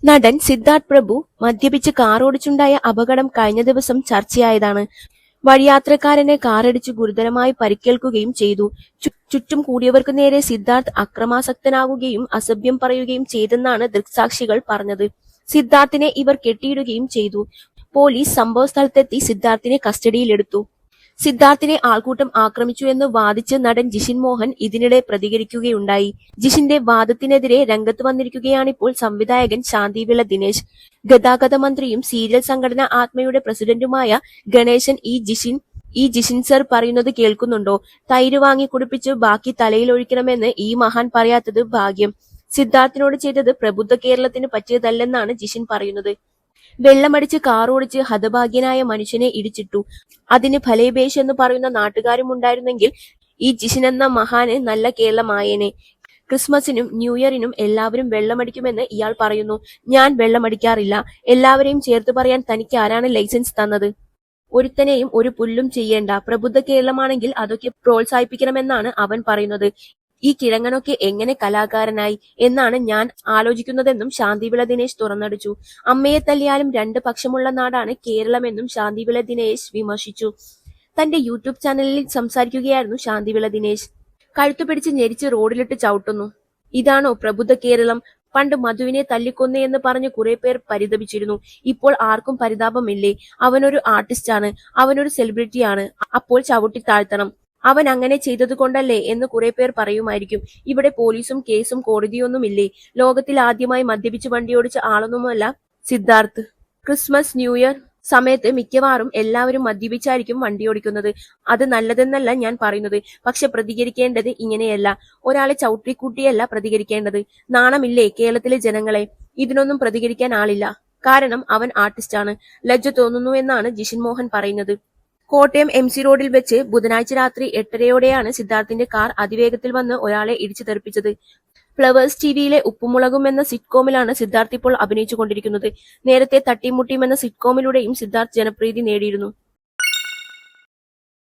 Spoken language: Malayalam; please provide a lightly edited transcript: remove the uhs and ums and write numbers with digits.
നടൻ സിദ്ധാർത്ഥ് പ്രഭു മദ്യപിച്ച് കാറോടിച്ചുണ്ടായ അപകടം കഴിഞ്ഞ ദിവസം ചർച്ചയായതാണ്. വഴിയാത്രക്കാരന് കാറിടിച്ചു ഗുരുതരമായി പരിക്കേൽക്കുകയും ചെയ്തു. ചുറ്റും കൂടിയവർക്കു നേരെ സിദ്ധാർത്ഥ് അക്രമാസക്തനാകുകയും അസഭ്യം പറയുകയും ചെയ്തെന്നാണ് ദൃക്സാക്ഷികൾ പറഞ്ഞത്. സിദ്ധാർത്ഥിനെ ഇവർ കെട്ടിയിടുകയും ചെയ്തു. പോലീസ് സംഭവസ്ഥലത്തെത്തി സിദ്ധാർത്ഥിനെ കസ്റ്റഡിയിലെടുത്തു. സിദ്ധാർത്ഥിനെ ആൾക്കൂട്ടം ആക്രമിച്ചു എന്ന് വാദിച്ച് നടൻ ജിഷിൻ മോഹൻ ഇതിനിടെ പ്രതികരിക്കുകയുണ്ടായി. ജിഷിന്റെ വാദത്തിനെതിരെ രംഗത്ത് വന്നിരിക്കുകയാണിപ്പോൾ സംവിധായകൻ ശാന്തിവിള ദിനേശ്. ഗതാഗത മന്ത്രിയും സീരിയൽ സംഘടന ആത്മയുടെ പ്രസിഡന്റുമായ ഗണേശൻ ഈ ജിഷിൻ സർ പറയുന്നത് കേൾക്കുന്നുണ്ടോ? തൈര് വാങ്ങി കുടിപ്പിച്ച് ബാക്കി തലയിൽ ഒഴിക്കണമെന്ന് ഈ മഹാൻ പറയാത്തത് ഭാഗ്യം. സിദ്ധാർത്ഥിനോട് ചെയ്തത് പ്രബുദ്ധ കേരളത്തിന് പറ്റിയതല്ലെന്നാണ് ജിഷിൻ പറയുന്നത്. വെള്ളമടിച്ച് കാറോടിച്ച് ഹതഭാഗ്യനായ മനുഷ്യനെ ഇടിച്ചിട്ടു. അതിന് ഫലേബേഷ് എന്ന് പറയുന്ന നാട്ടുകാരുമുണ്ടായിരുന്നെങ്കിൽ ഈ ജിഷിനെന്ന മഹാന് നല്ല കേരളമായേനെ. ക്രിസ്മസിനും ന്യൂ ഇയറിനും എല്ലാവരും വെള്ളമടിക്കുമെന്ന് ഇയാൾ പറയുന്നു. ഞാൻ വെള്ളമടിക്കാറില്ല. എല്ലാവരെയും ചേർത്ത് പറയാൻ തനിക്ക് ആരാണ് ലൈസൻസ് തന്നത്? ഒരുത്തനെയും ഒരു പുല്ലും ചെയ്യേണ്ട. പ്രബുദ്ധ കേരളമാണെങ്കിൽ അതൊക്കെ പ്രോത്സാഹിപ്പിക്കണമെന്നാണ് അവൻ പറയുന്നത്. ഈ കിഴങ്ങനൊക്കെ എങ്ങനെ കലാകാരനായി എന്നാണ് ഞാൻ ആലോചിക്കുന്നതെന്നും ശാന്തിവിള ദിനേശ് തുറന്നടിച്ചു. അമ്മയെ തല്ലിയാലും രണ്ട് പക്ഷമുള്ള നാടാണ് കേരളമെന്നും ശാന്തിവിള ദിനേശ് വിമർശിച്ചു. തന്റെ യൂട്യൂബ് ചാനലിൽ സംസാരിക്കുകയായിരുന്നു ശാന്തിവിള ദിനേശ്. കഴുത്തു പിടിച്ച് ഞെരിച്ച് റോഡിലിട്ട് ചവിട്ടുന്നു. ഇതാണോ പ്രബുദ്ധ കേരളം? പണ്ട് മധുവിനെ തല്ലിക്കൊന്നേ എന്ന് പറഞ്ഞ് കുറെ പേർ പരിതപിച്ചിരുന്നു. ഇപ്പോൾ ആർക്കും പരിതാപമില്ലേ? അവനൊരു ആർട്ടിസ്റ്റാണ്, അവനൊരു സെലിബ്രിറ്റിയാണ്, അപ്പോൾ ചവിട്ടി താഴ്ത്തണം. അവൻ അങ്ങനെ ചെയ്തത് കൊണ്ടല്ലേ എന്ന് കുറെ പേർ പറയുമായിരിക്കും. ഇവിടെ പോലീസും കേസും കോടതിയൊന്നുമില്ലേ? ലോകത്തിൽ ആദ്യമായി മദ്യപിച്ച് വണ്ടിയോടിച്ച ആളൊന്നുമല്ല സിദ്ധാർത്ഥ്. ക്രിസ്മസ് ന്യൂ ഇയർ സമയത്ത് മിക്കവാറും എല്ലാവരും മദ്യപിച്ചായിരിക്കും വണ്ടിയോടിക്കുന്നത്. അത് നല്ലതെന്നല്ല ഞാൻ പറയുന്നത്. പക്ഷെ പ്രതികരിക്കേണ്ടത് ഇങ്ങനെയല്ല. ഒരാളെ ചവിട്ടിക്കൂട്ടിയല്ല പ്രതികരിക്കേണ്ടത്. നാണമില്ലേ കേരളത്തിലെ ജനങ്ങളെ? ഇതിനൊന്നും പ്രതികരിക്കാൻ ആളില്ല. കാരണം അവൻ ആർട്ടിസ്റ്റാണ്. ലജ്ജ തോന്നുന്നു എന്നാണ് ജിഷിൻ മോഹൻ പറയുന്നത്. കോട്ടയം MC റോഡിൽ വെച്ച് ബുധനാഴ്ച രാത്രി 8:30യോടെയാണ് സിദ്ധാർത്ഥിന്റെ കാർ അതിവേഗത്തിൽ വന്ന് ഒരാളെ ഇടിച്ചു തെറിപ്പിച്ചത്. ഫ്ലവേഴ്സ് ടിവിയിലെ ഉപ്പുമുളകും എന്ന സിറ്റ്കോമിലാണ് സിദ്ധാർത്ഥ് ഇപ്പോൾ അഭിനയിച്ചുകൊണ്ടിരിക്കുന്നത്. നേരത്തെ തട്ടിമുട്ടിയും എന്ന സിറ്റ്കോമിലൂടെയും സിദ്ധാർത്ഥ് ജനപ്രീതി നേടിയിരുന്നു.